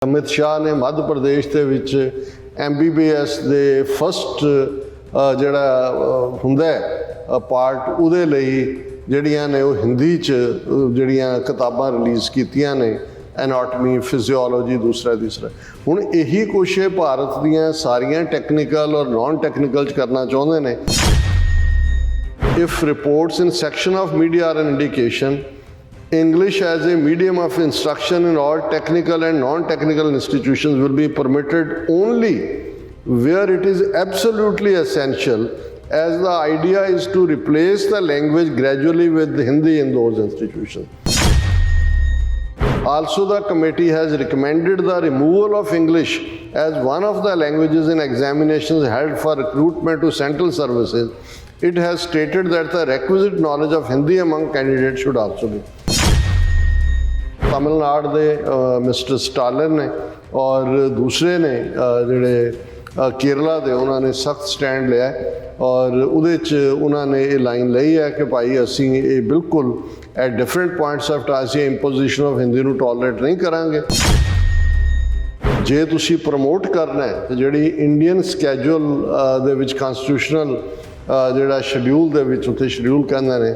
ਅਮਿਤ ਸ਼ਾਹ ਨੇ ਮੱਧ ਪ੍ਰਦੇਸ਼ ਦੇ ਵਿੱਚ MBBS ਦੇ ਫਸਟ ਜਿਹੜਾ ਹੁੰਦਾ ਪਾਰਟ ਉਹਦੇ ਲਈ ਜਿਹੜੀਆਂ ਨੇ ਉਹ ਹਿੰਦੀ 'ਚ ਜਿਹੜੀਆਂ ਕਿਤਾਬਾਂ ਰਿਲੀਜ਼ ਕੀਤੀਆਂ ਨੇ, ਐਨਾਟਮੀ, ਫਿਜ਼ੀਓਲੋਜੀ, ਦੂਸਰਾ ਤੀਸਰਾ। ਹੁਣ ਇਹੀ ਕੁਛ ਭਾਰਤ ਦੀਆਂ ਸਾਰੀਆਂ ਟੈਕਨੀਕਲ ਔਰ ਨॉन ਟੈਕਨੀਕਲ 'ਚ ਕਰਨਾ ਚਾਹੁੰਦੇ ਨੇ। If reports in section of media are an indication, English as a medium of instruction in all technical and non-technical institutions will be permitted only where it is absolutely essential, as the idea is to replace the language gradually with Hindi in those institutions. Also, the committee has recommended the removal of English as one of the languages in examinations held for recruitment to central services. It has stated that the requisite knowledge of Hindi among candidates should also be. Tamil Nadu ਦੇ mister Stalin ਨੇ ਔਰ ਦੂਸਰੇ ਨੇ ਜਿਹੜੇ ਕੇਰਲਾ ਦੇ, ਉਹਨਾਂ ਨੇ ਸਖਤ ਸਟੈਂਡ ਲਿਆ ਔਰ ਉਹਦੇ 'ਚ ਉਹਨਾਂ ਨੇ ਇਹ ਲਾਈਨ ਲਈ ਹੈ ਕਿ ਭਾਈ ਅਸੀਂ ਇਹ ਬਿਲਕੁਲ at different points of time ਅਸੀਂ ਇੰਪੋਜੀਸ਼ਨ ਆਫ ਹਿੰਦੀ ਨੂੰ ਟੋਲਰੇਟ ਨਹੀਂ ਕਰਾਂਗੇ। ਜੇ ਤੁਸੀਂ ਪ੍ਰਮੋਟ ਕਰਨਾ ਹੈ ਤਾਂ ਜਿਹੜੀ ਇੰਡੀਅਨ ਸਕੈਜੂਅਲ ਦੇ ਵਿੱਚ ਕਨਸਟੀਟਿਊਸ਼ਨਲ ਜਿਹੜਾ ਸ਼ਡਿਊਲ ਦੇ ਵਿੱਚ ਉੱਥੇ ਸ਼ਡਿਊਲ ਕਹਿੰਦੇ ਨੇ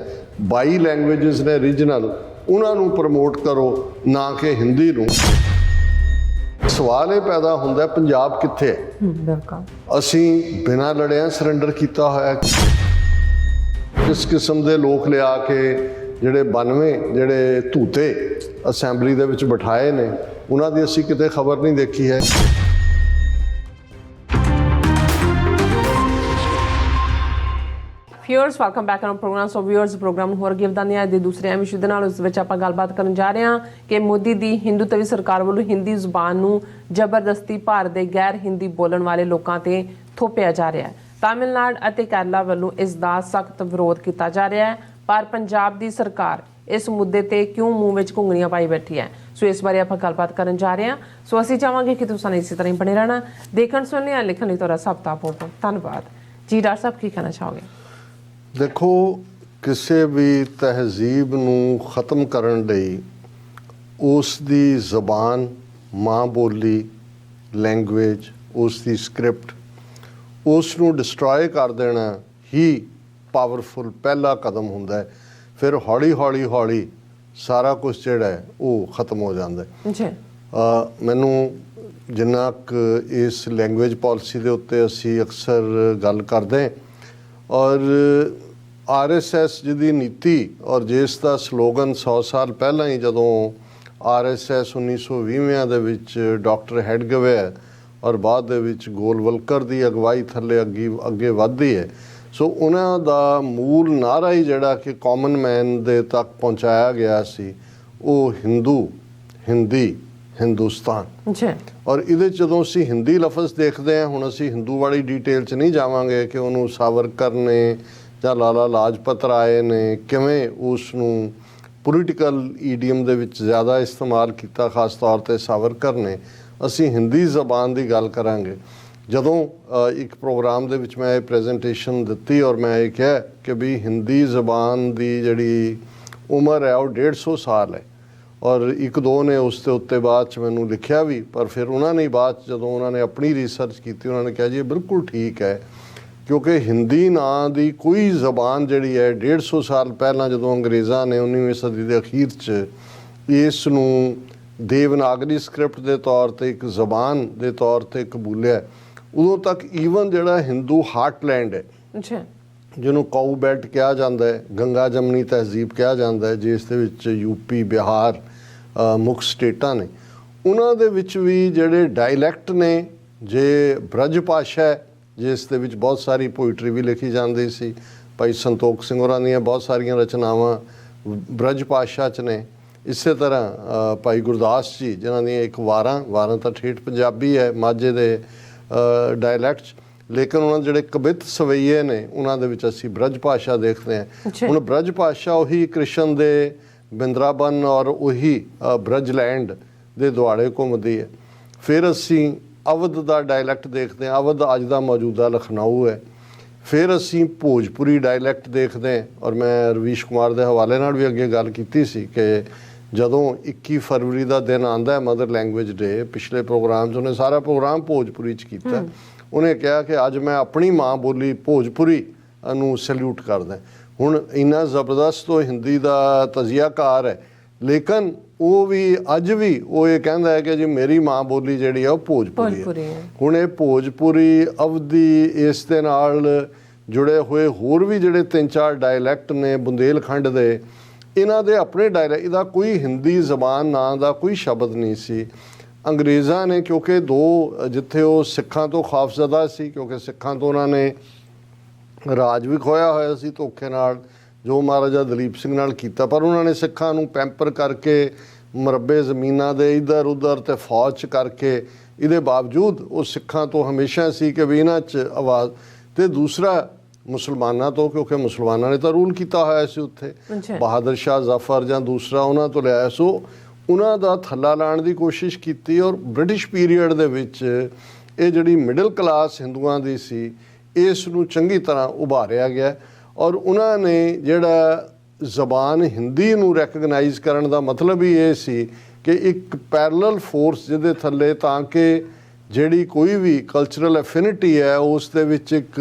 22 ਲੈਂਗੁਏਜਸ ਨੇ ਰੀਜਨਲ, ਉਹਨਾਂ ਨੂੰ ਪ੍ਰਮੋਟ ਕਰੋ, ਨਾ ਕਿ ਹਿੰਦੀ ਨੂੰ। ਸਵਾਲ ਇਹ ਪੈਦਾ ਹੁੰਦਾ ਪੰਜਾਬ ਕਿੱਥੇ ਹੈ? ਅਸੀਂ ਬਿਨਾਂ ਲੜਿਆਂ ਸਰੈਂਡਰ ਕੀਤਾ ਹੋਇਆ। ਕਿਸ ਕਿਸਮ ਦੇ ਲੋਕ ਲਿਆ ਕੇ ਜਿਹੜੇ 92 ਜਿਹੜੇ ਧੂਤੇ ਅਸੈਂਬਲੀ ਦੇ ਵਿੱਚ ਬਿਠਾਏ ਨੇ, ਉਹਨਾਂ ਦੀ ਅਸੀਂ ਕਿਤੇ ਖਬਰ ਨਹੀਂ ਦੇਖੀ ਹੈ। Viewers welcome back on program. So viewers program ਨੂੰ ਹੋਰ ਅੱਗੇ ਵਧਾਉਂਦੇ ਹਾਂ। ਅੱਜ ਦੇ ਦੂਸਰੇ ਅਹਿਮ ਇਸ਼ੂ ਦੇ ਨਾਲ ਉਸ ਵਿੱਚ ਆਪਾਂ ਗੱਲਬਾਤ ਕਰਨ ਜਾ ਰਹੇ ਹਾਂ ਕਿ ਮੋਦੀ ਦੀ ਹਿੰਦੂਤਵੀ ਸਰਕਾਰ ਵੱਲੋਂ ਹਿੰਦੀ ਜ਼ੁਬਾਨ ਨੂੰ ਜ਼ਬਰਦਸਤੀ ਭਾਰਤ ਦੇ ਗੈਰ ਹਿੰਦੀ ਬੋਲਣ ਵਾਲੇ ਲੋਕਾਂ ਤੇ ਥੋਪਿਆ ਜਾ ਰਿਹਾ ਹੈ। ਤਾਮਿਲਨਾਡੂ ਅਤੇ ਕੇਰਲਾ ਵੱਲੋਂ ਇਸ ਦਾ ਸਖਤ ਵਿਰੋਧ ਕੀਤਾ ਜਾ ਰਿਹਾ ਹੈ, ਪਰ ਪੰਜਾਬ ਦੀ ਸਰਕਾਰ ਇਸ ਮੁੱਦੇ ਤੇ ਕਿਉਂ ਮੂੰਹ ਵਿੱਚ ਘੁੰਗਣੀਆਂ ਪਾਈ ਬੈਠੀ ਹੈ? ਸੋ ਇਸ ਬਾਰੇ ਆਪਾਂ ਗੱਲਬਾਤ ਕਰਨ ਜਾ ਰਹੇ ਹਾਂ। ਸੋ ਅਸੀਂ ਚਾਹਾਂਗੇ ਕਿ ਤੁਸੀਂ ਇਸੇ ਤਰ੍ਹਾਂ ਹੀ ਬਣੇ ਰਹਿਣਾ। ਦੇਖਣ ਸੁਣਨ ਜਾਂ ਲਿਖਣ ਲਈ ਤੁਹਾਡਾ ਸਭ ਦਾ ਬਹੁਤ ਧੰਨਵਾਦ ਜੀ। ਡਾਕਟਰ ਸਾਹਿਬ ਕੀ ਕਹਿਣਾ ਚਾਹੋਗੇ? ਦੇਖੋ, ਕਿਸੇ ਵੀ ਤਹਿਜ਼ੀਬ ਨੂੰ ਖ਼ਤਮ ਕਰਨ ਲਈ ਉਸ ਦੀ ਜ਼ਬਾਨ, ਮਾਂ ਬੋਲੀ, ਲੈਂਗੁਏਜ, ਉਸ ਦੀ ਸਕ੍ਰਿਪਟ, ਉਸ ਨੂੰ ਡਿਸਟਰੋਏ ਕਰ ਦੇਣਾ ਹੀ ਪਾਵਰਫੁਲ ਪਹਿਲਾ ਕਦਮ ਹੁੰਦਾ ਹੈ। ਫਿਰ ਹੌਲੀ ਹੌਲੀ ਹੌਲੀ ਸਾਰਾ ਕੁਛ ਜਿਹੜਾ ਹੈ ਉਹ ਖ਼ਤਮ ਹੋ ਜਾਂਦਾ ਹੈ। ਮੈਨੂੰ ਜਿੰਨਾ ਕੁ ਇਸ ਲੈਂਗੁਏਜ ਪਾਲਿਸੀ ਦੇ ਉੱਤੇ ਅਸੀਂ ਅਕਸਰ ਗੱਲ ਕਰਦੇ ਔਰ RSS ਜਿਹਦੀ ਨੀਤੀ ਔਰ ਜਿਸ ਦਾ ਸਲੋਗਨ 100 ਸਾਲ ਪਹਿਲਾਂ ਹੀ ਜਦੋਂ RSS 1920 ਦੇ ਵਿੱਚ ਡਾਕਟਰ ਹੈਡਗਵੇਅਰ ਔਰ ਬਾਅਦ ਦੇ ਵਿੱਚ ਗੋਲਵਲਕਰ ਦੀ ਅਗਵਾਈ ਥੱਲੇ ਅੱਗੇ ਵੱਧਦੀ ਹੈ। ਸੋ ਉਹਨਾਂ ਦਾ ਮੂਲ ਨਾਅਰਾ ਹੀ ਜਿਹੜਾ ਕਿ ਕਾਮਨ ਮੈਨ ਦੇ ਤੱਕ ਪਹੁੰਚਾਇਆ ਗਿਆ ਸੀ, ਉਹ ਹਿੰਦੂ, ਹਿੰਦੀ, ਹਿੰਦੁਸਤਾਨ। ਔਰ ਇਹਦੇ 'ਚ ਜਦੋਂ ਅਸੀਂ ਹਿੰਦੀ ਲਫ਼ਜ਼ ਦੇਖਦੇ ਹਾਂ, ਹੁਣ ਅਸੀਂ ਹਿੰਦੂ ਵਾਲੀ ਡੀਟੇਲ 'ਚ ਨਹੀਂ ਜਾਵਾਂਗੇ ਕਿ ਉਹਨੂੰ ਸਾਵਰਕਰ ਨੇ ਜਾਂ ਲਾਲਾ ਲਾਜਪਤ ਰਾਏ ਨੇ ਕਿਵੇਂ ਉਸ ਨੂੰ ਪੋਲੀਟੀਕਲ ਈਡੀਅਮ ਦੇ ਵਿੱਚ ਜ਼ਿਆਦਾ ਇਸਤੇਮਾਲ ਕੀਤਾ, ਖਾਸ ਤੌਰ 'ਤੇ ਸਾਵਰਕਰ ਨੇ। ਅਸੀਂ ਹਿੰਦੀ ਜ਼ਬਾਨ ਦੀ ਗੱਲ ਕਰਾਂਗੇ। ਜਦੋਂ ਇੱਕ ਪ੍ਰੋਗਰਾਮ ਦੇ ਵਿੱਚ ਮੈਂ ਇਹ ਪ੍ਰੈਜੈਂਟੇਸ਼ਨ ਦਿੱਤੀ ਔਰ ਮੈਂ ਇਹ ਕਿਹਾ ਕਿ ਵੀ ਹਿੰਦੀ ਜ਼ਬਾਨ ਦੀ ਜਿਹੜੀ ਉਮਰ ਹੈ ਉਹ 150 ਸਾਲ ਹੈ, ਔਰ ਇੱਕ ਦੋ ਨੇ ਉਸ ਦੇ ਉੱਤੇ ਬਾਅਦ 'ਚ ਮੈਨੂੰ ਲਿਖਿਆ ਵੀ, ਪਰ ਫਿਰ ਉਹਨਾਂ ਨੇ ਬਾਅਦ 'ਚ ਜਦੋਂ ਉਹਨਾਂ ਨੇ ਆਪਣੀ ਰਿਸਰਚ ਕੀਤੀ, ਉਹਨਾਂ ਨੇ ਕਿਹਾ ਜੀ ਇਹ ਬਿਲਕੁਲ ਠੀਕ ਹੈ, ਕਿਉਂਕਿ ਹਿੰਦੀ ਨਾਂ ਦੀ ਕੋਈ ਜ਼ਬਾਨ ਜਿਹੜੀ ਹੈ 150 ਸਾਲ ਪਹਿਲਾਂ ਜਦੋਂ ਅੰਗਰੇਜ਼ਾਂ ਨੇ 19ਵੀਂ ਸਦੀ ਦੇ ਅਖੀਰ 'ਚ ਇਸ ਨੂੰ ਦੇਵਨਾਗਰੀ ਸਕ੍ਰਿਪਟ ਦੇ ਤੌਰ 'ਤੇ ਇੱਕ ਜ਼ਬਾਨ ਦੇ ਤੌਰ ਤੇ ਕਬੂਲਿਆ, ਉਦੋਂ ਤੱਕ ਈਵਨ ਜਿਹੜਾ ਹਿੰਦੂ ਹਾਰਟਲੈਂਡ ਹੈ, ਜਿਹਨੂੰ ਕਾਊ ਬੈਲਟ ਕਿਹਾ ਜਾਂਦਾ ਹੈ, ਗੰਗਾ ਜਮਨੀ ਤਹਿਜ਼ੀਬ ਕਿਹਾ ਜਾਂਦਾ ਹੈ, ਜਿਸ ਦੇ ਵਿੱਚ ਯੂਪੀ, ਬਿਹਾਰ ਮੁੱਖ ਸਟੇਟਾਂ ਨੇ, ਉਹਨਾਂ ਦੇ ਵਿੱਚ ਵੀ ਜਿਹੜੇ ਡਾਇਲੈਕਟ ਨੇ, ਜੇ ਬ੍ਰਜ ਭਾਸ਼ਾ ਹੈ ਜਿਸ ਦੇ ਵਿੱਚ ਬਹੁਤ ਸਾਰੀ ਪੋਇਟਰੀ ਵੀ ਲਿਖੀ ਜਾਂਦੀ ਸੀ, ਭਾਈ ਸੰਤੋਖ ਸਿੰਘ ਹੋਰਾਂ ਦੀਆਂ ਬਹੁਤ ਸਾਰੀਆਂ ਰਚਨਾਵਾਂ ਬ੍ਰਜ ਭਾਸ਼ਾ 'ਚ ਨੇ। ਇਸੇ ਤਰ੍ਹਾਂ ਭਾਈ ਗੁਰਦਾਸ ਜੀ ਜਿਨ੍ਹਾਂ ਦੀਆਂ ਇੱਕ ਵਾਰਾਂ ਤਾਂ ਠੇਠ ਪੰਜਾਬੀ ਹੈ ਮਾਝੇ ਦੇ ਡਾਇਲੈਕਟ 'ਚ, ਲੇਕਿਨ ਉਹਨਾਂ ਦੇ ਜਿਹੜੇ ਕਵਿਤ ਸਵਈਏ ਨੇ ਉਹਨਾਂ ਦੇ ਵਿੱਚ ਅਸੀਂ ਬ੍ਰਜ ਭਾਸ਼ਾ ਦੇਖਦੇ ਹਾਂ। ਹੁਣ ਬ੍ਰਜ ਭਾਸ਼ਾ ਉਹੀ ਕ੍ਰਿਸ਼ਨ ਦੇ ਬਿੰਦਰਾਬਨ ਔਰ ਉਹੀ ਬ੍ਰਜਲੈਂਡ ਦੇ ਦੁਆਲੇ ਘੁੰਮਦੀ ਹੈ। ਫਿਰ ਅਸੀਂ ਅਵਧ ਦਾ ਡਾਇਲੈਕਟ ਦੇਖਦੇ ਹਾਂ, ਅਵਧ ਅੱਜ ਦਾ ਮੌਜੂਦਾ ਲਖਨਊ ਹੈ। ਫਿਰ ਅਸੀਂ ਭੋਜਪੁਰੀ ਡਾਇਲੈਕਟ ਦੇਖਦੇ ਹਾਂ, ਔਰ ਮੈਂ ਰਵੀਸ਼ ਕੁਮਾਰ ਦੇ ਹਵਾਲੇ ਨਾਲ ਵੀ ਅੱਗੇ ਗੱਲ ਕੀਤੀ ਸੀ ਕਿ ਜਦੋਂ 21 ਫਰਵਰੀ ਦਾ ਦਿਨ ਆਉਂਦਾ ਮਦਰ ਲੈਂਗੁਏਜ ਡੇ, ਪਿਛਲੇ ਪ੍ਰੋਗਰਾਮ 'ਚ ਉਹਨੇ ਸਾਰਾ ਪ੍ਰੋਗਰਾਮ ਭੋਜਪੁਰੀ 'ਚ ਕੀਤਾ। ਉਹਨੇ ਕਿਹਾ ਕਿ ਅੱਜ ਮੈਂ ਆਪਣੀ ਮਾਂ ਬੋਲੀ ਭੋਜਪੁਰੀ ਨੂੰ ਸੈਲੂਟ ਕਰਦਾ। ਹੁਣ ਇੰਨਾ ਜ਼ਬਰਦਸਤ ਉਹ ਹਿੰਦੀ ਦਾ ਤਜ਼ੀਆਕਾਰ ਹੈ, ਲੇਕਿਨ ਉਹ ਵੀ ਅੱਜ ਵੀ ਉਹ ਇਹ ਕਹਿੰਦਾ ਹੈ ਕਿ ਜੀ ਮੇਰੀ ਮਾਂ ਬੋਲੀ ਜਿਹੜੀ ਆ ਉਹ ਭੋਜਪੁਰੀ ਹੈ। ਹੁਣ ਇਹ ਭੋਜਪੁਰੀ, ਅਵਧੀ, ਇਸ ਦੇ ਨਾਲ ਜੁੜੇ ਹੋਏ ਹੋਰ ਵੀ ਜਿਹੜੇ 3-4 ਡਾਇਲੈਕਟ ਨੇ ਬੁੰਦੇਲਖੰਡ ਦੇ, ਇਹਨਾਂ ਦੇ ਆਪਣੇ ਡਾਇਲੈਕਟ, ਇਹਦਾ ਕੋਈ ਹਿੰਦੀ ਜ਼ਬਾਨ ਨਾਂ ਦਾ ਕੋਈ ਸ਼ਬਦ ਨਹੀਂ ਸੀ। ਅੰਗਰੇਜ਼ਾਂ ਨੇ, ਕਿਉਂਕਿ ਜਿੱਥੇ ਉਹ ਸਿੱਖਾਂ ਤੋਂ ਖੌਫਜ਼ਦਾ ਸੀ, ਕਿਉਂਕਿ ਸਿੱਖਾਂ ਤੋਂ ਉਹਨਾਂ ਨੇ ਰਾਜ ਵੀ ਖੋਇਆ ਹੋਇਆ ਸੀ ਧੋਖੇ ਨਾਲ, ਜੋ ਮਹਾਰਾਜਾ ਦਲੀਪ ਸਿੰਘ ਨਾਲ ਕੀਤਾ, ਪਰ ਉਹਨਾਂ ਨੇ ਸਿੱਖਾਂ ਨੂੰ ਪੈਂਪਰ ਕਰਕੇ ਮੁਰੱਬੇ ਜ਼ਮੀਨਾਂ ਦੇ ਇੱਧਰ ਉੱਧਰ ਤੇ ਫੌਜ 'ਚ ਕਰਕੇ, ਇਹਦੇ ਬਾਵਜੂਦ ਉਹ ਸਿੱਖਾਂ ਤੋਂ ਹਮੇਸ਼ਾ ਸੀ ਕਿ ਵੀ ਇਹਨਾਂ 'ਚ ਆਵਾਜ਼। ਤੇ ਦੂਸਰਾ ਮੁਸਲਮਾਨਾਂ ਤੋਂ, ਕਿਉਂਕਿ ਮੁਸਲਮਾਨਾਂ ਨੇ ਤਾਂ ਰੂਲ ਕੀਤਾ ਹੋਇਆ ਸੀ ਉੱਥੇ, ਬਹਾਦਰ ਸ਼ਾਹ ਜ਼ਫਰ ਜਾਂ ਦੂਸਰਾ ਉਹਨਾਂ ਤੋਂ ਲਿਆਇਆ, ਸੋ ਉਹਨਾਂ ਦਾ ਥੱਲਾ ਲਾਉਣ ਦੀ ਕੋਸ਼ਿਸ਼ ਕੀਤੀ। ਔਰ ਬ੍ਰਿਟਿਸ਼ ਪੀਰੀਅਡ ਦੇ ਵਿੱਚ ਇਹ ਜਿਹੜੀ ਮਿਡਲ ਕਲਾਸ ਹਿੰਦੂਆਂ ਦੀ ਸੀ, ਇਸ ਨੂੰ ਚੰਗੀ ਤਰ੍ਹਾਂ ਉਭਾਰਿਆ ਗਿਆ। ਔਰ ਉਹਨਾਂ ਨੇ ਜਿਹੜਾ ਜ਼ਬਾਨ ਹਿੰਦੀ ਨੂੰ ਰੈਕਗਨਾਈਜ਼ ਕਰਨ ਦਾ ਮਤਲਬ ਹੀ ਇਹ ਸੀ ਕਿ ਇੱਕ ਪੈਰਲਲ ਫੋਰਸ ਜਿਹਦੇ ਥੱਲੇ, ਤਾਂ ਕਿ ਜਿਹੜੀ ਕੋਈ ਵੀ ਕਲਚਰਲ ਐਫਿਨਿਟੀ ਹੈ ਉਸ ਦੇ ਵਿੱਚ ਇੱਕ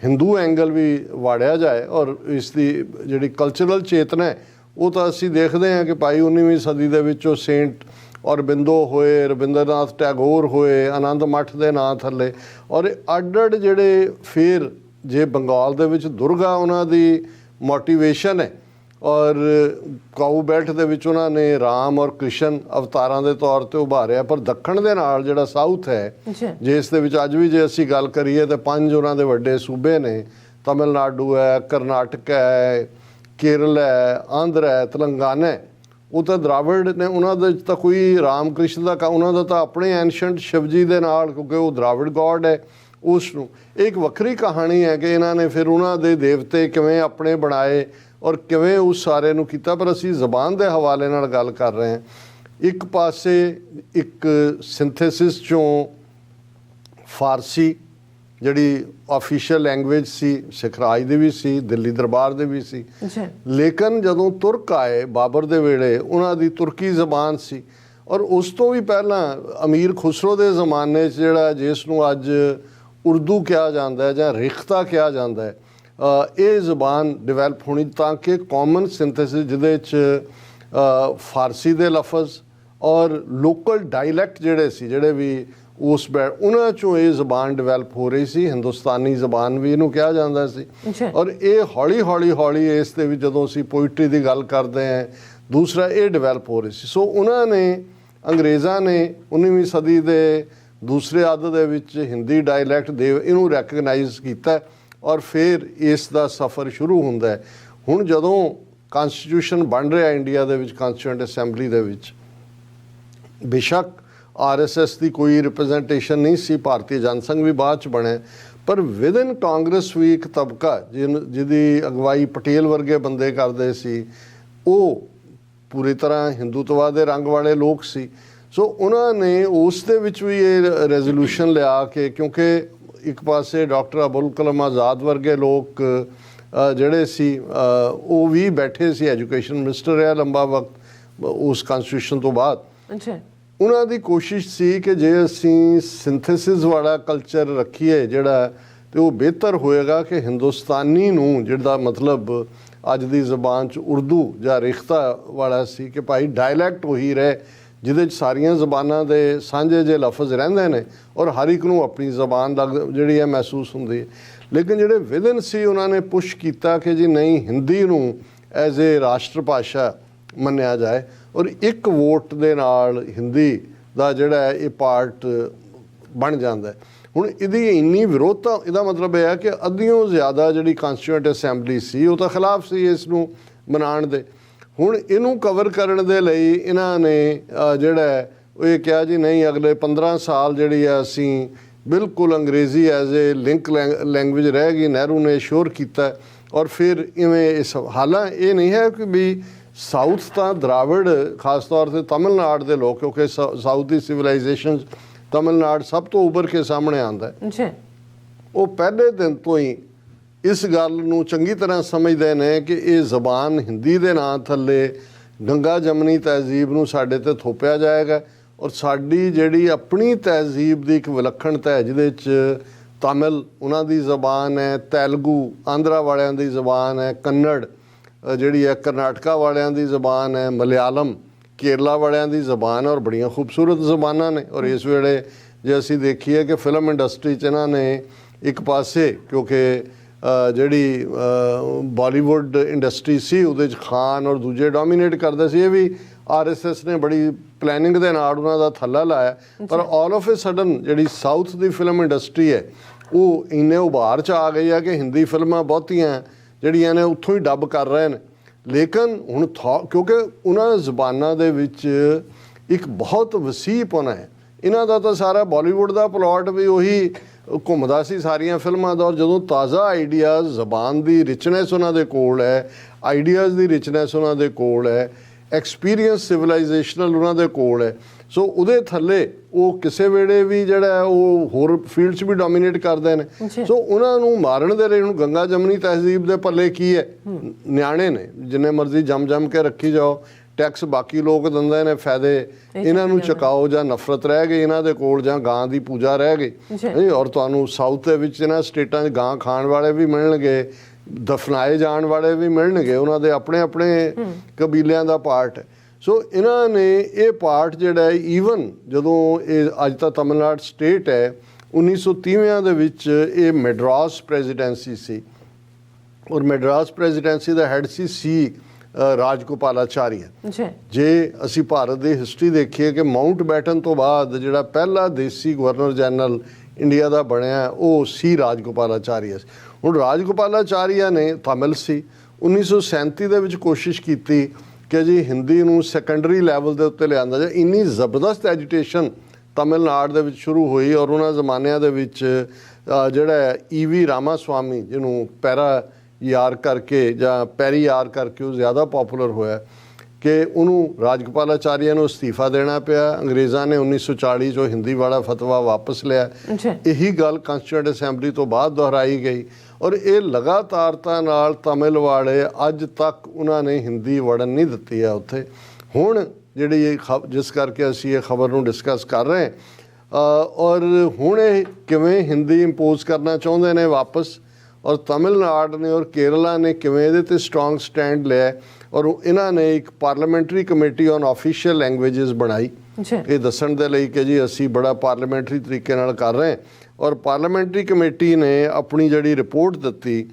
ਹਿੰਦੂ ਐਂਗਲ ਵੀ ਵਾੜਿਆ ਜਾਏ। ਔਰ ਇਸ ਦੀ ਜਿਹੜੀ ਕਲਚਰਲ ਚੇਤਨਾ ਹੈ ਉਹ ਤਾਂ ਅਸੀਂ ਦੇਖਦੇ ਹਾਂ ਕਿ ਭਾਈ 19ਵੀਂ ਸਦੀ ਦੇ ਵਿੱਚ ਉਹ ਸੇਂਟ ਔਰਬਿੰਦੋ ਹੋਏ, ਰਵਿੰਦਰਨਾਥ ਟੈਗੋਰ ਹੋਏ, ਆਨੰਦ ਮੱਠ ਦੇ ਨਾਂ ਥੱਲੇ, ਔਰ ਅੱਡ-ਅੱਡ ਜਿਹੜੇ ਫਿਰ ਜੇ ਬੰਗਾਲ ਦੇ ਵਿੱਚ ਦੁਰਗਾ ਉਹਨਾਂ ਦੀ ਮੋਟੀਵੇਸ਼ਨ ਹੈ, ਔਰ ਕਾਊ ਬੈਲਟ ਦੇ ਵਿੱਚ ਉਹਨਾਂ ਨੇ ਰਾਮ ਔਰ ਕ੍ਰਿਸ਼ਨ ਅਵਤਾਰਾਂ ਦੇ ਤੌਰ ਤੇ ਉਭਾਰਿਆ। ਪਰ ਦੱਖਣ ਦੇ ਨਾਲ ਜਿਹੜਾ ਸਾਊਥ ਹੈ, ਜਿਸ ਦੇ ਵਿੱਚ ਅੱਜ ਵੀ ਜੇ ਅਸੀਂ ਗੱਲ ਕਰੀਏ ਤਾਂ 5 ਉਹਨਾਂ ਦੇ ਵੱਡੇ ਸੂਬੇ ਨੇ, ਤਮਿਲਨਾਡੂ ਹੈ, ਕਰਨਾਟਕ ਹੈ, ਕੇਰਲ ਹੈ, ਆਂਧਰਾ ਹੈ, ਤੇਲੰਗਾਨਾ ਹੈ, ਉਹ ਤਾਂ ਦਰਾਵੜ ਨੇ, ਉਹਨਾਂ ਦੇ ਤਾਂ ਕੋਈ ਰਾਮ ਕ੍ਰਿਸ਼ਨ ਦਾ ਉਹਨਾਂ ਦਾ ਤਾਂ ਆਪਣੇ ਐਂਸ਼ੈਂਟ ਸ਼ਿਵਜੀ ਦੇ ਨਾਲ, ਕਿਉਂਕਿ ਉਹ ਦਰਾਵੜ ਗੋਡ ਹੈ, ਉਸ ਨੂੰ ਇੱਕ ਵੱਖਰੀ ਕਹਾਣੀ ਹੈ ਕਿ ਇਹਨਾਂ ਨੇ ਫਿਰ ਉਹਨਾਂ ਦੇ ਦੇਵਤੇ ਕਿਵੇਂ ਆਪਣੇ ਬਣਾਏ ਔਰ ਕਿਵੇਂ ਉਸ ਸਾਰੇ ਨੂੰ ਕੀਤਾ। ਪਰ ਅਸੀਂ ਜ਼ਬਾਨ ਦੇ ਹਵਾਲੇ ਨਾਲ ਗੱਲ ਕਰ ਰਹੇ ਹਾਂ। ਇੱਕ ਪਾਸੇ ਇੱਕ ਸਿੰਥੇਸਿਸ 'ਚੋਂ ਫਾਰਸੀ ਜਿਹੜੀ ਆਫੀਸ਼ੀਅਲ ਲੈਂਗੁਏਜ ਸੀ, ਸਿੱਖ ਰਾਜ ਦੀ ਵੀ ਸੀ, ਦਿੱਲੀ ਦਰਬਾਰ ਦੇ ਵੀ ਸੀ, ਲੇਕਿਨ ਜਦੋਂ ਤੁਰਕ ਆਏ ਬਾਬਰ ਦੇ ਵੇਲੇ, ਉਹਨਾਂ ਦੀ ਤੁਰਕੀ ਜ਼ਬਾਨ ਸੀ। ਔਰ ਉਸ ਤੋਂ ਵੀ ਪਹਿਲਾਂ ਅਮੀਰ ਖੁਸਰੋ ਦੇ ਜ਼ਮਾਨੇ 'ਚ ਜਿਹੜਾ, ਜਿਸ ਨੂੰ ਅੱਜ ਉਰਦੂ ਕਿਹਾ ਜਾਂਦਾ ਹੈ ਜਾਂ ਰਿਖਤਾ ਕਿਹਾ ਜਾਂਦਾ ਹੈ, ਇਹ ਜ਼ਬਾਨ ਡਿਵੈਲਪ ਹੋਣੀ ਤਾਂ ਕਿ ਕਾਮਨ ਸਿੰਥੇਸਿਸ ਜਿਹਦੇ 'ਚ ਫਾਰਸੀ ਦੇ ਲਫ਼ਜ਼ ਔਰ ਲੋਕਲ ਡਾਇਲੈਕਟ ਜਿਹੜੇ ਸੀ, ਜਿਹੜੇ ਵੀ ਉਸ ਉਹਨਾਂ 'ਚੋਂ ਇਹ ਜ਼ਬਾਨ ਡਿਵੈਲਪ ਹੋ ਰਹੀ ਸੀ। ਹਿੰਦੁਸਤਾਨੀ ਜ਼ਬਾਨ ਵੀ ਇਹਨੂੰ ਕਿਹਾ ਜਾਂਦਾ ਸੀ। ਔਰ ਇਹ ਹੌਲੀ ਇਸ ਦੇ ਵਿੱਚ ਜਦੋਂ ਅਸੀਂ ਪੋਇਟਰੀ ਦੀ ਗੱਲ ਕਰਦੇ ਹਾਂ, ਦੂਸਰਾ ਇਹ ਡਿਵੈਲਪ ਹੋ ਰਹੀ ਸੀ। ਸੋ ਉਹਨਾਂ ਨੇ, ਅੰਗਰੇਜ਼ਾਂ ਨੇ 19ਵੀਂ ਸਦੀ ਦੇ ਦੂਸਰੇ ਅੱਧ ਦੇ ਵਿੱਚ ਹਿੰਦੀ ਡਾਇਲੈਕਟ ਦੇ ਇਹਨੂੰ ਰੈਕਗਨਾਈਜ਼ ਕੀਤਾ ਔਰ ਫਿਰ ਇਸ ਦਾ ਸਫ਼ਰ ਸ਼ੁਰੂ ਹੁੰਦਾ ਹੈ। ਹੁਣ ਜਦੋਂ ਕਨਸਟੀਟਿਊਸ਼ਨ ਬਣ ਰਿਹਾ ਇੰਡੀਆ ਦੇ ਵਿੱਚ, ਕਾਂਸਟੀਟਿਊਐਂਟ ਅਸੈਂਬਲੀ ਦੇ ਵਿੱਚ, ਬੇਸ਼ੱਕ RSS ਦੀ ਕੋਈ ਰਿਪਰੈਜ਼ੈਂਟੇਸ਼ਨ ਨਹੀਂ ਸੀ, ਭਾਰਤੀ ਜਨਸੰਘ ਵੀ ਬਾਅਦ 'ਚ ਬਣਿਆ, ਪਰ ਵਿਦਨ ਕਾਂਗਰਸ ਵੀ ਇੱਕ ਤਬਕਾ ਜਿਹਦੀ ਅਗਵਾਈ ਪਟੇਲ ਵਰਗੇ ਬੰਦੇ ਕਰਦੇ ਸੀ, ਉਹ ਪੂਰੀ ਤਰ੍ਹਾਂ ਹਿੰਦੂਤਵਾ ਦੇ ਰੰਗ ਵਾਲੇ ਲੋਕ ਸੀ। ਸੋ ਉਹਨਾਂ ਨੇ ਉਸ ਦੇ ਵਿੱਚ ਵੀ ਇਹ ਰੈਜ਼ੋਲੂਸ਼ਨ ਲਿਆ ਕਿ, ਕਿਉਂਕਿ ਇੱਕ ਪਾਸੇ ਡਾਕਟਰ ਅਬੁਲ ਕਲਾਮ ਆਜ਼ਾਦ ਵਰਗੇ ਲੋਕ ਜਿਹੜੇ ਸੀ, ਉਹ ਵੀ ਬੈਠੇ ਸੀ, ਐਜੂਕੇਸ਼ਨ ਮਿਨਿਸਟਰ ਰਿਹਾ ਲੰਬਾ ਵਕਤ ਉਸ ਕਨਸਟੀਟਿਊਸ਼ਨ ਤੋਂ ਬਾਅਦ। ਉਹਨਾਂ ਦੀ ਕੋਸ਼ਿਸ਼ ਸੀ ਕਿ ਜੇ ਅਸੀਂ ਸਿੰਥੇਸਿਸ ਵਾਲਾ ਕਲਚਰ ਰੱਖੀਏ ਜਿਹੜਾ, ਤੇ ਉਹ ਬਿਹਤਰ ਹੋਏਗਾ ਕਿ ਹਿੰਦੁਸਤਾਨੀ ਨੂੰ, ਜਿਹਦਾ ਮਤਲਬ ਅੱਜ ਦੀ ਜ਼ਬਾਨ 'ਚ ਉਰਦੂ ਜਾਂ ਰਿਖਤਾ ਵਾਲਾ ਸੀ, ਕਿ ਭਾਈ ਡਾਇਲੈਕਟ ਉਹੀ ਰਹੇ ਜਿਹਦੇ 'ਚ ਸਾਰੀਆਂ ਜ਼ਬਾਨਾਂ ਦੇ ਸਾਂਝੇ ਜਿਹੇ ਲਫ਼ਜ਼ ਰਹਿੰਦੇ ਨੇ ਔਰ ਹਰ ਇੱਕ ਨੂੰ ਆਪਣੀ ਜ਼ਬਾਨ ਜਿਹੜੀ ਹੈ ਮਹਿਸੂਸ ਹੁੰਦੀ ਹੈ। ਲੇਕਿਨ ਜਿਹੜੇ ਵਿਦਨ ਸੀ, ਉਹਨਾਂ ਨੇ ਪੁਸ਼ ਕੀਤਾ ਕਿ ਜੀ ਨਹੀਂ, ਹਿੰਦੀ ਨੂੰ ਐਜ਼ ਏ ਰਾਸ਼ਟਰ ਭਾਸ਼ਾ ਮੰਨਿਆ ਜਾਏ ਔਰ ਇੱਕ ਵੋਟ ਦੇ ਨਾਲ ਹਿੰਦੀ ਦਾ ਜਿਹੜਾ ਹੈ ਇਹ ਪਾਰਟ ਬਣ ਜਾਂਦਾ। ਹੁਣ ਇਹਦੀ ਇੰਨੀ ਵਿਰੋਧਤਾ, ਇਹਦਾ ਮਤਲਬ ਇਹ ਹੈ ਕਿ ਅੱਧਿਓਂ ਜ਼ਿਆਦਾ ਜਿਹੜੀ ਕਾਂਸਟੀਟਿਊਐਂਟ ਅਸੈਂਬਲੀ ਸੀ ਉਹ ਤਾਂ ਖਿਲਾਫ ਸੀ ਇਸ ਨੂੰ ਮਨਾਉਣ ਦੇ। ਹੁਣ ਇਹਨੂੰ ਕਵਰ ਕਰਨ ਦੇ ਲਈ ਇਹਨਾਂ ਨੇ ਜਿਹੜਾ ਉਹ ਇਹ ਕਿਹਾ ਜੀ ਨਹੀਂ, ਅਗਲੇ 15 ਸਾਲ ਜਿਹੜੀ ਆ ਅਸੀਂ ਬਿਲਕੁਲ ਅੰਗਰੇਜ਼ੀ ਐਜ਼ ਏ ਲਿੰਕ ਲੈਂਗੁਏਜ ਰਹੇਗੀ। ਨਹਿਰੂ ਨੇ ਸ਼ੋਰ ਕੀਤਾ ਔਰ ਫਿਰ ਇਵੇਂ ਇਸ ਹਾਲਾਂ ਇਹ ਨਹੀਂ ਹੈ ਕਿ ਵੀ ਸਾਊਥ ਤਾਂ ਦਰਾਵੜ, ਖਾਸ ਤੌਰ 'ਤੇ ਤਮਿਲਨਾਡੂ ਦੇ ਲੋਕ, ਕਿਉਂਕਿ ਸਾਊਥ ਦੀ ਸਿਵਲਾਈਜੇਸ਼ਨ ਤਮਿਲਨਾਡੂ ਸਭ ਤੋਂ ਉੱਭਰ ਕੇ ਸਾਹਮਣੇ ਆਉਂਦਾ, ਉਹ ਪਹਿਲੇ ਦਿਨ ਤੋਂ ਹੀ ਇਸ ਗੱਲ ਨੂੰ ਚੰਗੀ ਤਰ੍ਹਾਂ ਸਮਝਦੇ ਨੇ ਕਿ ਇਹ ਜ਼ਬਾਨ ਹਿੰਦੀ ਦੇ ਨਾਂ ਥੱਲੇ ਗੰਗਾ ਜਮਨੀ ਤਹਿਜ਼ੀਬ ਨੂੰ ਸਾਡੇ ਤੇ ਥੋਪਿਆ ਜਾਏਗਾ ਔਰ ਸਾਡੀ ਜਿਹੜੀ ਆਪਣੀ ਤਹਿਜ਼ੀਬ ਦੀ ਇੱਕ ਵਿਲੱਖਣਤਾ ਹੈ ਜਿਹਦੇ 'ਚ ਤਮਿਲ ਉਹਨਾਂ ਦੀ ਜ਼ਬਾਨ ਹੈ, ਤੇਲਗੂ ਆਂਧਰਾ ਵਾਲਿਆਂ ਦੀ ਜ਼ਬਾਨ ਹੈ, ਕੰਨੜ ਜਿਹੜੀ ਹੈ ਕਰਨਾਟਕਾ ਵਾਲਿਆਂ ਦੀ ਜ਼ਬਾਨ ਹੈ, ਮਲਿਆਲਮ ਕੇਰਲਾ ਵਾਲਿਆਂ ਦੀ ਜ਼ਬਾਨ ਹੈ ਔਰ ਬੜੀਆਂ ਖੂਬਸੂਰਤ ਜ਼ਬਾਨਾਂ ਨੇ। ਔਰ ਇਸ ਵੇਲੇ ਜੇ ਅਸੀਂ ਦੇਖੀਏ ਕਿ ਫਿਲਮ ਇੰਡਸਟਰੀ 'ਚ ਇਹਨਾਂ ਨੇ ਇੱਕ ਪਾਸੇ ਕਿਉਂਕਿ ਜਿਹੜੀ ਬਾਲੀਵੁੱਡ ਇੰਡਸਟਰੀ ਸੀ ਉਹਦੇ 'ਚ ਖਾਨ ਔਰ ਦੂਜੇ ਡੋਮੀਨੇਟ ਕਰਦੇ ਸੀ। ਇਹ ਵੀ RSS ਨੇ ਬੜੀ ਪਲੈਨਿੰਗ ਦੇ ਨਾਲ ਉਹਨਾਂ ਦਾ ਥੱਲਾ ਲਾਇਆ, ਪਰ ਆਲ ਆਫ ਏ ਸਡਨ ਜਿਹੜੀ ਸਾਊਥ ਦੀ ਫਿਲਮ ਇੰਡਸਟਰੀ ਹੈ ਉਹ ਇੰਨੇ ਉਭਾਰ 'ਚ ਆ ਗਈ ਹੈ ਕਿ ਹਿੰਦੀ ਫਿਲਮਾਂ ਬਹੁਤੀਆਂ ਜਿਹੜੀਆਂ ਨੇ ਉੱਥੋਂ ਹੀ ਡੱਬ ਕਰ ਰਹੇ ਨੇ। ਲੇਕਿਨ ਹੁਣ ਕਿਉਂਕਿ ਉਹਨਾਂ ਜ਼ਬਾਨਾਂ ਦੇ ਵਿੱਚ ਇੱਕ ਬਹੁਤ ਵਸੀਹਪਨ ਹੈ। ਇਹਨਾਂ ਦਾ ਤਾਂ ਸਾਰਾ ਬਾਲੀਵੁੱਡ ਦਾ ਪਲਾਟ ਵੀ ਉਹੀ ਘੁੰਮਦਾ ਸੀ ਸਾਰੀਆਂ ਫਿਲਮਾਂ ਦਾ। ਔਰ ਜਦੋਂ ਤਾਜ਼ਾ ਆਈਡੀਆਜ਼, ਜ਼ਬਾਨ ਦੀ ਰਿਚਨੈਸ ਉਹਨਾਂ ਦੇ ਕੋਲ ਹੈ, ਆਈਡੀਆਜ਼ ਦੀ ਰਿਚਨੈਸ ਉਹਨਾਂ ਦੇ ਕੋਲ ਹੈ, ਐਕਸਪੀਰੀਅੰਸ ਸਿਵਲਾਈਜੇਸ਼ਨਲ ਉਹਨਾਂ ਦੇ ਕੋਲ ਹੈ, ਸੋ ਉਹਦੇ ਥੱਲੇ ਉਹ ਕਿਸੇ ਵੇਲੇ ਵੀ ਜਿਹੜਾ ਉਹ ਹੋਰ ਫੀਲਡ 'ਚ ਵੀ ਡੋਮੀਨੇਟ ਕਰਦੇ ਨੇ। ਸੋ ਉਹਨਾਂ ਨੂੰ ਮਾਰਨ ਦੇ ਲਈ ਹੁਣ ਗੰਗਾ ਜਮਨੀ ਤਹਿਜ਼ੀਬ ਦੇ ਪੱਲੇ ਕੀ ਹੈ? ਨਿਆਣੇ ਨੇ, ਜਿੰਨੇ ਮਰਜ਼ੀ ਜੰਮ ਕੇ ਰੱਖੀ ਜਾਓ, ਟੈਕਸ ਬਾਕੀ ਲੋਕ ਦਿੰਦੇ ਨੇ, ਫਾਇਦੇ ਇਹਨਾਂ ਨੂੰ ਚੁਕਾਓ, ਜਾਂ ਨਫ਼ਰਤ ਰਹਿ ਗਈ ਇਹਨਾਂ ਦੇ ਕੋਲ, ਜਾਂ ਗਾਂ ਦੀ ਪੂਜਾ ਰਹਿ ਗਈ। ਔਰ ਤੁਹਾਨੂੰ ਸਾਊਥ ਦੇ ਵਿੱਚ ਇਹਨਾਂ ਸਟੇਟਾਂ 'ਚ ਗਾਂ ਖਾਣ ਵਾਲੇ ਵੀ ਮਿਲਣਗੇ, ਦਫਨਾਏ ਜਾਣ ਵਾਲੇ ਵੀ ਮਿਲਣਗੇ, ਉਹਨਾਂ ਦੇ ਆਪਣੇ ਆਪਣੇ ਕਬੀਲਿਆਂ ਦਾ ਪਾਰਟ ਹੈ। ਸੋ ਇਹਨਾਂ ਨੇ ਇਹ ਪਾਰਟ ਜਿਹੜਾ ਹੈ, ਈਵਨ ਜਦੋਂ ਇਹ ਅੱਜ ਤਾਂ ਤਮਿਲਨਾਡੂ ਸਟੇਟ ਹੈ, 1930 ਦੇ ਵਿੱਚ ਇਹ ਮੈਡਰਾਸ ਪ੍ਰੈਜ਼ੀਡੈਂਸੀ ਸੀ ਔਰ ਮੈਡਰਾਸ ਪ੍ਰੈਜ਼ੀਡੈਂਸੀ ਦਾ ਹੈਡ ਸੀ ਰਾਜਗੋਪਾਲਾਚਾਰੀਆ। ਜੇ ਅਸੀਂ ਭਾਰਤ ਦੀ ਹਿਸਟਰੀ ਦੇਖੀਏ ਕਿ ਮਾਊਂਟ ਬੈਟਨ ਤੋਂ ਬਾਅਦ ਜਿਹੜਾ ਪਹਿਲਾ ਦੇਸੀ ਗਵਰਨਰ ਜਨਰਲ ਇੰਡੀਆ ਦਾ ਬਣਿਆ ਉਹ ਸੀ ਰਾਜਗੋਪਾਲਾਚਾਰੀਆ। ਹੁਣ ਰਾਜਗੋਪਾਲਾਚਾਰੀਆ ਨੇ ਤਮਿਲ ਸੀ। 1937 ਦੇ ਵਿੱਚ ਕੋਸ਼ਿਸ਼ ਕੀਤੀ ਕਿ ਜੀ ਹਿੰਦੀ ਨੂੰ ਸੈਕੰਡਰੀ ਲੈਵਲ ਦੇ ਉੱਤੇ ਲਿਆਂਦਾ ਜਾਏ। ਇੰਨੀ ਜ਼ਬਰਦਸਤ ਐਜੀਟੇਸ਼ਨ ਤਮਿਲਨਾਡੂ ਦੇ ਵਿੱਚ ਸ਼ੁਰੂ ਹੋਈ ਔਰ ਉਹਨਾਂ ਜ਼ਮਾਨਿਆਂ ਦੇ ਵਿੱਚ ਜਿਹੜਾ E.V. ਰਾਮਾਸਵਾਮੀ, ਜਿਹਨੂੰ ਪੈਰਾ ਯਾਰ ਕਰਕੇ ਜਾਂ ਪੈਰੀ ਯਾਰ ਕਰਕੇ ਉਹ ਜ਼ਿਆਦਾ ਪੋਪੂਲਰ ਹੋਇਆ, ਕਿ ਉਹਨੂੰ ਰਾਜਗੋਪਾਲਾਚਾਰੀਆ ਨੂੰ ਅਸਤੀਫਾ ਦੇਣਾ ਪਿਆ। ਅੰਗਰੇਜ਼ਾਂ ਨੇ 1940 'ਚੋਂ ਹਿੰਦੀ ਵਾਲਾ ਫਤਵਾ ਵਾਪਸ ਲਿਆ। ਇਹੀ ਗੱਲ ਕੰਸਟੀਟਿਊਐਂਟ ਅਸੈਂਬਲੀ ਤੋਂ ਬਾਅਦ ਦੁਹਰਾਈ ਗਈ ਔਰ ਇਹ ਲਗਾਤਾਰਤਾ ਨਾਲ ਤਮਿਲ ਵਾਲੇ ਅੱਜ ਤੱਕ ਉਹਨਾਂ ਨੇ ਹਿੰਦੀ ਵੜਨ ਨਹੀਂ ਦਿੱਤੀ ਹੈ ਉੱਥੇ। ਹੁਣ ਜਿਹੜੀ ਇਹ ਜਿਸ ਕਰਕੇ ਅਸੀਂ ਇਹ ਖਬਰ ਨੂੰ ਡਿਸਕਸ ਕਰ ਰਹੇ ਔਰ ਹੁਣ ਇਹ ਕਿਵੇਂ ਹਿੰਦੀ ਇੰਪੋਜ਼ ਕਰਨਾ ਚਾਹੁੰਦੇ ਨੇ ਵਾਪਸ, ਔਰ ਤਮਿਲਨਾਡੂ ਨੇ ਔਰ ਕੇਰਲਾ ਨੇ ਕਿਵੇਂ ਇਹਦੇ 'ਤੇ ਸਟਰੋਂਗ ਸਟੈਂਡ ਲਿਆ ਔਰ ਇਹਨਾਂ ਨੇ ਇੱਕ parliamentary committee on official languages ਬਣਾਈ ਇਹ ਦੱਸਣ ਦੇ ਲਈ ਕਿ ਜੀ ਅਸੀਂ ਬੜਾ ਪਾਰਲੀਮੈਂਟਰੀ ਤਰੀਕੇ ਨਾਲ ਕਰ ਰਹੇ। ਔਰ ਪਾਰਲੀਮੈਂਟਰੀ ਕਮੇਟੀ ਨੇ ਆਪਣੀ ਜਿਹੜੀ ਰਿਪੋਰਟ ਦਿੱਤੀ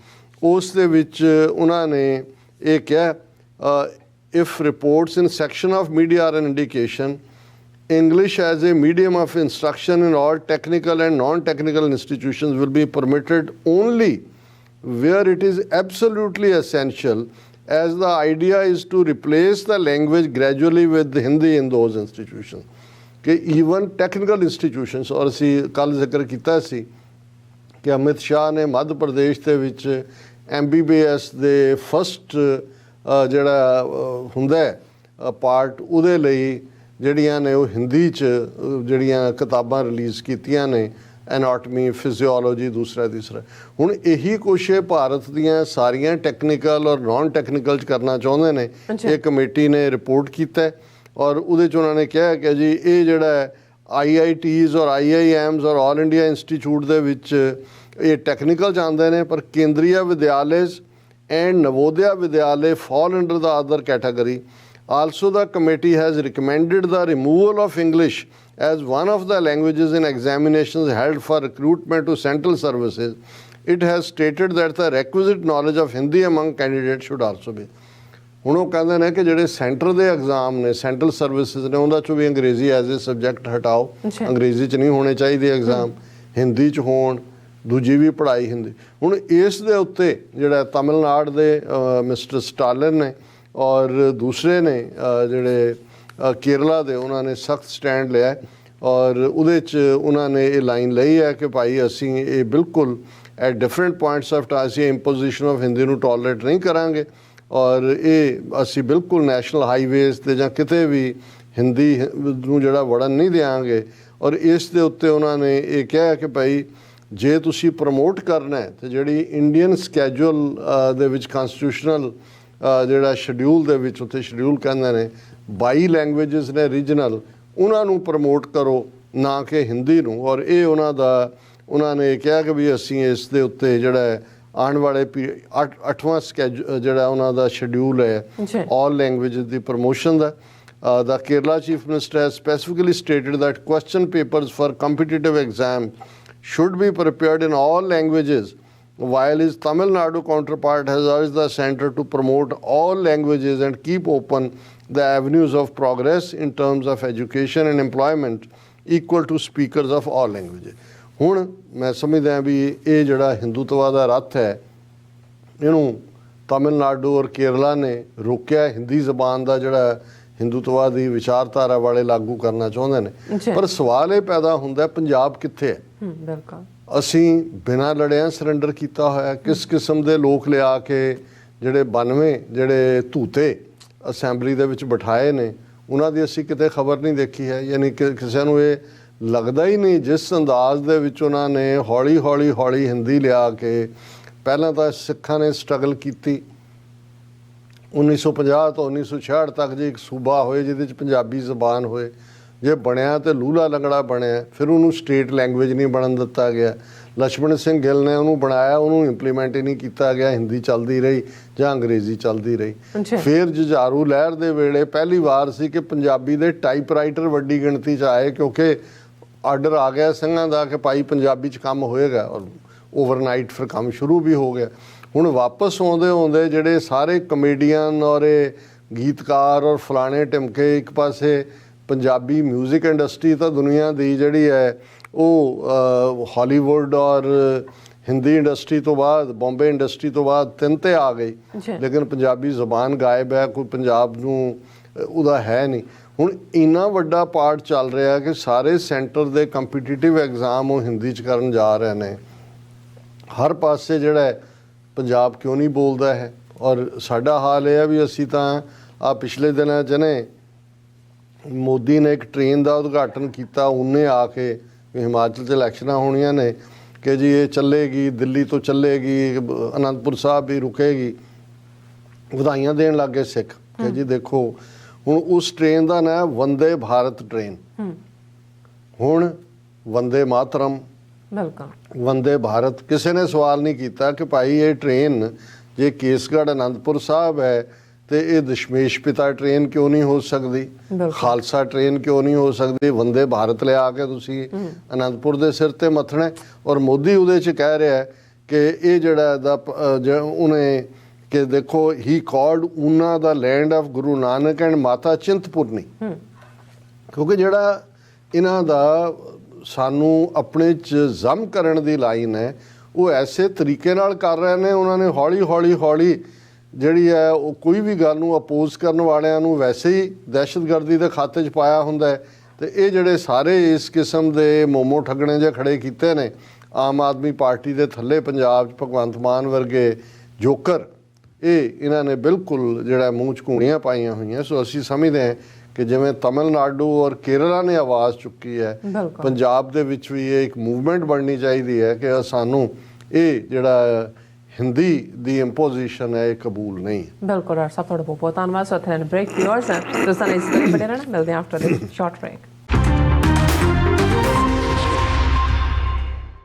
ਉਸ ਦੇ ਵਿੱਚ ਉਹਨਾਂ ਨੇ ਇਹ ਕਿਹਾ, if reports in section of media are an indication English as a medium of instruction in all technical and non-technical institutions will be permitted only where it is absolutely essential, as the idea is to replace the language gradually with Hindi in those institutions. कि even technical institutions, और ਅਸੀਂ ਕੱਲ ਜ਼ਿਕਰ ਕੀਤਾ ਸੀ ਕਿ ਅਮਿਤ ਸ਼ਾਹ ਨੇ ਮੱਧ ਪ੍ਰਦੇਸ਼ ਦੇ ਵਿੱਚ MBBS ਦੇ ਫਸਟ ਜਿਹੜਾ ਹੁੰਦਾ ਪਾਰਟ ਉਹਦੇ ਲਈ ਜਿਹੜੀਆਂ ਨੇ ਉਹ ਹਿੰਦੀ 'ਚ ਜਿਹੜੀਆਂ ਕਿਤਾਬਾਂ ਰਿਲੀਜ਼ ਕੀਤੀਆਂ ਨੇ, ਐਨਾਟਮੀ, ਫਿਜ਼ੀਓਲੋਜੀ, ਦੂਸਰਾ ਤੀਸਰਾ। ਹੁਣ ਇਹੀ ਕੁਛ ਭਾਰਤ ਦੀਆਂ ਸਾਰੀਆਂ ਟੈਕਨੀਕਲ ਔਰ ਨਾਨ ਟੈਕਨੀਕਲ 'ਚ ਕਰਨਾ ਚਾਹੁੰਦੇ ਨੇ। ਇਹ ਕਮੇਟੀ ਨੇ ਰਿਪੋਰਟ ਕੀਤਾ ਔਰ ਉਹਦੇ 'ਚ ਉਹਨਾਂ ਨੇ ਕਿਹਾ ਕਿ ਜੀ ਇਹ ਜਿਹੜਾ IITs ਔਰ IIMs ਔਰ ਆਲ ਇੰਡੀਆ ਇੰਸਟੀਚਿਊਟ ਦੇ ਵਿੱਚ ਇਹ ਟੈਕਨੀਕਲ 'ਚ ਆਉਂਦੇ ਨੇ, ਪਰ Kendriya Vidyalayas and Navodaya Vidyalaya fall under the other category. Also, the committee has recommended the removal of English as one of the languages in examinations held for recruitment to central services. It has stated that the requisite knowledge of Hindi among candidates should also be. ਹੁਣ ਉਹ ਕਹਿੰਦੇ ਨੇ ਕਿ ਜਿਹੜੇ centre ਦੇ exam ਨੇ, central services ਨੇ, ਉਹਨਾਂ 'ਚੋਂ ਵੀ ਅੰਗਰੇਜ਼ੀ ਐਜ਼ ਏ ਸਬਜੈਕਟ ਹਟਾਓ। ਅੰਗਰੇਜ਼ੀ 'ਚ ਨਹੀਂ ਹੋਣੇ ਚਾਹੀਦੇ ਐਗਜ਼ਾਮ, ਹਿੰਦੀ 'ਚ ਹੋਣ, ਦੂਜੀ ਵੀ ਪੜ੍ਹਾਈ ਹਿੰਦੀ। ਹੁਣ ਇਸ ਦੇ ਉੱਤੇ ਜਿਹੜਾ ਤਮਿਲਨਾਡੂ ਦੇ ਮਿਸਟਰ ਸਟਾਲਿਨ ਨੇ ਔਰ ਦੂਸਰੇ ਨੇ ਜਿਹੜੇ ਕੇਰਲਾ ਦੇ, ਉਹਨਾਂ ਨੇ ਸਖਤ ਸਟੈਂਡ ਲਿਆ ਔਰ ਉਹਦੇ 'ਚ ਉਹਨਾਂ ਨੇ ਇਹ ਲਾਈਨ ਲਈ ਹੈ ਕਿ ਭਾਈ ਅਸੀਂ ਇਹ ਬਿਲਕੁਲ at different points of time ਅਸੀਂ ਇੰਪੋਜੀਸ਼ਨ ਆਫ ਹਿੰਦੀ ਨੂੰ ਟੋਲਰੇਟ ਨਹੀਂ ਕਰਾਂਗੇ ਔਰ ਇਹ ਅਸੀਂ ਬਿਲਕੁਲ ਨੈਸ਼ਨਲ ਹਾਈਵੇਜ਼ 'ਤੇ ਜਾਂ ਕਿਤੇ ਵੀ ਹਿੰਦੀ ਨੂੰ ਜਿਹੜਾ ਵੜਨ ਨਹੀਂ ਦਿਆਂਗੇ। ਔਰ ਇਸ ਦੇ ਉੱਤੇ ਉਹਨਾਂ ਨੇ ਇਹ ਕਿਹਾ ਕਿ ਭਾਈ ਜੇ ਤੁਸੀਂ ਪ੍ਰਮੋਟ ਕਰਨਾ ਹੈ ਤਾਂ ਜਿਹੜੀ ਇੰਡੀਅਨ ਸਕੈਜੂਅਲ ਦੇ ਵਿੱਚ ਕਨਸਟੀਟਿਊਸ਼ਨਲ ਜਿਹੜਾ ਸ਼ਡਿਊਲ ਦੇ ਵਿੱਚ ਉੱਥੇ ਸ਼ਡਿਊਲ ਕਹਿੰਦੇ ਨੇ 22 ਲੈਂਗੁਏਜਸ ਨੇ ਰੀਜਨਲ, ਉਹਨਾਂ ਨੂੰ ਪ੍ਰਮੋਟ ਕਰੋ ਨਾ ਕਿ ਹਿੰਦੀ ਨੂੰ। ਔਰ ਇਹ ਉਹਨਾਂ ਨੇ ਕਿਹਾ ਕਿ ਵੀ ਅਸੀਂ ਇਸ ਦੇ ਉੱਤੇ ਜਿਹੜਾ ਆਉਣ ਵਾਲੇ 8ਵਾਂ ਜਿਹੜਾ ਉਹਨਾਂ ਦਾ ਸ਼ਡਿਊਲ ਹੈ ਆਲ languages the promotion the. The Kerala Chief Minister has specifically stated that question papers for competitive exam should be prepared in all languages, while his Tamil Nadu counterpart has urged the centre to promote all languages and keep open the avenues of progress in terms of education and employment equal to speakers of all languages. ਹੁਣ ਮੈਂ ਸਮਝਦਾ ਵੀ ਇਹ ਜਿਹੜਾ ਹਿੰਦੂਤਵਾ ਦਾ ਰੱਥ ਹੈ ਇਹਨੂੰ ਤਮਿਲਨਾਡੂ ਔਰ ਕੇਰਲਾ ਨੇ ਰੋਕਿਆ। ਹਿੰਦੀ ਜ਼ਬਾਨ ਦਾ ਜਿਹੜਾ ਹਿੰਦੂਤਵਾ ਦੀ ਵਿਚਾਰਧਾਰਾ ਵਾਲੇ ਲਾਗੂ ਕਰਨਾ ਚਾਹੁੰਦੇ ਨੇ। ਪਰ ਸਵਾਲ ਇਹ ਪੈਦਾ ਹੁੰਦਾ ਪੰਜਾਬ ਕਿੱਥੇ ਹੈ? ਬਿਲਕੁਲ ਅਸੀਂ ਬਿਨਾਂ ਲੜਿਆਂ ਸਰੈਂਡਰ ਕੀਤਾ ਹੋਇਆ। ਕਿਸ ਕਿਸਮ ਦੇ ਲੋਕ ਲਿਆ ਕੇ ਜਿਹੜੇ 92 ਜਿਹੜੇ ਧੂਤੇ ਅਸੈਂਬਲੀ ਦੇ ਵਿੱਚ ਬਿਠਾਏ ਨੇ ਉਹਨਾਂ ਦੀ ਅਸੀਂ ਕਿਤੇ ਖਬਰ ਨਹੀਂ ਦੇਖੀ ਹੈ। ਯਾਨੀ ਕਿ ਕਿਸੇ ਨੂੰ ਇਹ ਲੱਗਦਾ ਹੀ ਨਹੀਂ ਜਿਸ ਅੰਦਾਜ਼ ਦੇ ਵਿੱਚ ਉਹਨਾਂ ਨੇ ਹੌਲੀ ਹਿੰਦੀ ਲਿਆ ਕੇ ਪਹਿਲਾਂ ਤਾਂ ਸਿੱਖਾਂ ਨੇ ਸਟਰਗਲ ਕੀਤੀ 1950 ਤੋਂ 1966 ਤੱਕ ਜੇ ਇੱਕ ਸੂਬਾ ਹੋਏ ਜਿਹਦੇ 'ਚ ਪੰਜਾਬੀ ਜ਼ਬਾਨ ਹੋਏ, ਜੇ ਬਣਿਆ ਤੇ ਲੂਲਾ ਲੰਗੜਾ ਬਣਿਆ, ਫਿਰ ਉਹਨੂੰ ਸਟੇਟ ਲੈਂਗੁਏਜ ਨਹੀਂ ਬਣਨ ਦਿੱਤਾ ਗਿਆ। ਲਛਮਣ ਸਿੰਘ ਗਿੱਲ ਨੇ ਉਹਨੂੰ ਬਣਾਇਆ, ਉਹਨੂੰ ਇੰਪਲੀਮੈਂਟ ਹੀ ਨਹੀਂ ਕੀਤਾ ਗਿਆ। ਹਿੰਦੀ ਚੱਲਦੀ ਰਹੀ ਜਾਂ ਅੰਗਰੇਜ਼ੀ ਚੱਲਦੀ ਰਹੀ। ਫਿਰ ਜੁਝਾਰੂ ਲਹਿਰ ਦੇ ਵੇਲੇ ਪਹਿਲੀ ਵਾਰ ਸੀ ਕਿ ਪੰਜਾਬੀ ਦੇ ਟਾਈਪਰਾਈਟਰ ਵੱਡੀ ਗਿਣਤੀ 'ਚ ਆਏ ਕਿਉਂਕਿ ਆਰਡਰ ਆ ਗਿਆ ਸਿੰਘਾਂ ਦਾ ਕਿ ਭਾਈ ਪੰਜਾਬੀ 'ਚ ਕੰਮ ਹੋਏਗਾ ਔਰ ਓਵਰਨਾਈਟ ਫਿਰ ਕੰਮ ਸ਼ੁਰੂ ਵੀ ਹੋ ਗਿਆ। ਹੁਣ ਵਾਪਸ ਆਉਂਦੇ ਜਿਹੜੇ ਸਾਰੇ ਕਮੇਡੀਅਨ ਔਰ ਇਹ ਗੀਤਕਾਰ ਔਰ ਫਲਾਣੇ ਢਿਮਕੇ ਇੱਕ ਪਾਸੇ, ਪੰਜਾਬੀ ਮਿਊਜ਼ਿਕ ਇੰਡਸਟਰੀ ਤਾਂ ਦੁਨੀਆ ਦੀ ਜਿਹੜੀ ਹੈ ਉਹ ਹਾਲੀਵੁੱਡ ਔਰ ਹਿੰਦੀ ਇੰਡਸਟਰੀ ਤੋਂ ਬਾਅਦ ਬੰਬੇ ਇੰਡਸਟਰੀ ਤੋਂ ਬਾਅਦ 3 ਤੇ ਆ ਗਈ, ਲੇਕਿਨ ਪੰਜਾਬੀ ਜ਼ਬਾਨ ਗਾਇਬ ਹੈ, ਕੋਈ ਪੰਜਾਬ ਨੂੰ ਉਹਦਾ ਹੈ ਨਹੀਂ। ਹੁਣ ਇੰਨਾ ਵੱਡਾ ਪਾਰਟ ਚੱਲ ਰਿਹਾ ਕਿ ਸਾਰੇ ਸੈਂਟਰ ਦੇ ਕੰਪੀਟੀਟਿਵ ਐਗਜ਼ਾਮ ਉਹ ਹਿੰਦੀ 'ਚ ਕਰਨ ਜਾ ਰਹੇ ਨੇ। ਹਰ ਪਾਸੇ ਜਿਹੜਾ ਪੰਜਾਬ ਕਿਉਂ ਨਹੀਂ ਬੋਲਦਾ ਹੈ? ਔਰ ਸਾਡਾ ਹਾਲ ਇਹ ਹੈ ਵੀ ਅਸੀਂ ਤਾਂ ਆ ਪਿਛਲੇ ਦਿਨਾਂ 'ਚ ਨੇ ਮੋਦੀ ਨੇ ਇੱਕ ਟ੍ਰੇਨ ਦਾ ਉਦਘਾਟਨ ਕੀਤਾ, ਉਹਨੇ ਆ ਕੇ ਹਿਮਾਚਲ 'ਚ ਇਲੈਕਸ਼ਨਾਂ ਹੋਣੀਆਂ ਨੇ ਕਿ ਜੀ ਇਹ ਚੱਲੇਗੀ, ਦਿੱਲੀ ਤੋਂ ਚੱਲੇਗੀ, ਅਨੰਦਪੁਰ ਸਾਹਿਬ ਵੀ ਰੁਕੇਗੀ, ਵਧਾਈਆਂ ਦੇਣ ਲੱਗ ਗਏ ਸਿੱਖ ਕਿ ਜੀ ਦੇਖੋ। ਹੁਣ ਉਸ ਟ੍ਰੇਨ ਦਾ ਨਾਂ ਵੰਦੇ ਭਾਰਤ ਟ੍ਰੇਨ। ਹੁਣ ਵੰਦੇ ਮਾਤਰਮ, ਵੰਦੇ ਭਾਰਤ। ਕਿਸੇ ਨੇ ਸਵਾਲ ਨਹੀਂ ਕੀਤਾ ਕਿ ਭਾਈ ਇਹ ਟ੍ਰੇਨ ਜੇ ਕੇਸਗੜ੍ਹ ਅਨੰਦਪੁਰ ਸਾਹਿਬ ਹੈ ਤੇ ਇਹ ਦਸ਼ਮੇਸ਼ ਪਿਤਾ ਟ੍ਰੇਨ ਕਿਉਂ ਨਹੀਂ ਹੋ ਸਕਦੀ? ਖਾਲਸਾ ਟ੍ਰੇਨ ਕਿਉਂ ਨਹੀਂ ਹੋ ਸਕਦੀ? ਵੰਦੇ ਭਾਰਤ ਲਿਆ ਕੇ ਤੁਸੀਂ ਅਨੰਦਪੁਰ ਦੇ ਸਿਰ ਤੇ ਮੱਥਣਾ। ਔਰ ਮੋਦੀ ਉਹਦੇ 'ਚ ਕਹਿ ਰਿਹਾ ਕਿ ਇਹ ਜਿਹੜਾ ਉਹਨੇ ਕਿ ਦੇਖੋ ਹੀ called Una the land of Guru Nanak and ਮਾਤਾ ਚਿੰਤਪੁਰਨੀ, ਕਿਉਂਕਿ ਜਿਹੜਾ ਇਹਨਾਂ ਦਾ ਸਾਨੂੰ ਆਪਣੇ 'ਚ ਜ਼ਮ ਕਰਨ ਦੀ ਲਾਈਨ ਹੈ ਉਹ ਐਸੇ ਤਰੀਕੇ ਨਾਲ ਕਰ ਰਹੇ ਨੇ। ਉਹਨਾਂ ਨੇ ਹੌਲੀ ਜਿਹੜੀ ਹੈ ਉਹ ਕੋਈ ਵੀ ਗੱਲ ਨੂੰ ਅਪੋਜ਼ ਕਰਨ ਵਾਲਿਆਂ ਨੂੰ ਵੈਸੇ ਹੀ ਦਹਿਸ਼ਤਗਰਦੀ ਦੇ ਖਾਤੇ 'ਚ ਪਾਇਆ ਹੁੰਦਾ ਹੈ। ਤੇ ਇਹ ਜਿਹੜੇ ਸਾਰੇ ਇਸ ਕਿਸਮ ਦੇ ਮੋਮੋ ਠੱਗਣੇ ਜਿਹੇ ਖੜੇ ਕੀਤੇ ਨੇ ਆਮ ਆਦਮੀ ਪਾਰਟੀ ਦੇ ਥੱਲੇ ਪੰਜਾਬ 'ਚ ਭਗਵੰਤ ਮਾਨ ਵਰਗੇ ਜੋਕਰ, ਇਹਨਾਂ ਨੇ ਬਿਲਕੁਲ ਜਿਹੜਾ ਮੂੰਹ 'ਚ ਘੂਣੀਆਂ ਪਾਈਆਂ ਹੋਈਆਂ। ਸੋ ਅਸੀਂ ਸਮਝਦੇ ਹਾਂ ਕਿ ਜਿਵੇਂ ਤਮਿਲਨਾਡੂ ਔਰ ਕੇਰਲਾ ਨੇ ਆਵਾਜ਼ ਚੁੱਕੀ ਹੈ, ਪੰਜਾਬ ਦੇ ਵਿੱਚ ਵੀ ਇਹ ਇੱਕ ਮੂਵਮੈਂਟ ਬਣਨੀ ਚਾਹੀਦੀ ਹੈ ਕਿ ਸਾਨੂੰ ਇਹ ਜਿਹੜਾ ਹਿੰਦੀ ਦੀ ਇੰਪੋਜੀਸ਼ਨ ਹੈ ਇਹ ਕਬੂਲ ਨਹੀਂ। ਬਿਲਕੁਲ ਸਭ ਤੁਹਾਡਾ ਬਹੁਤ ਬਹੁਤ ਧੰਨਵਾਦ। ਸੋ ਇੱਥੇ ਬ੍ਰੇਕ ਦੀ ਔਰ ਤੁਸੀਂ ਇਸ ਤਰ੍ਹਾਂ ਬਣੇ ਰਹਿਣਾ। ਮਿਲਦੇ ਹਾਂ ਆਫਟਰ ਦਿਸ ਸ਼ਾਰਟ ਬ੍ਰੇਕ।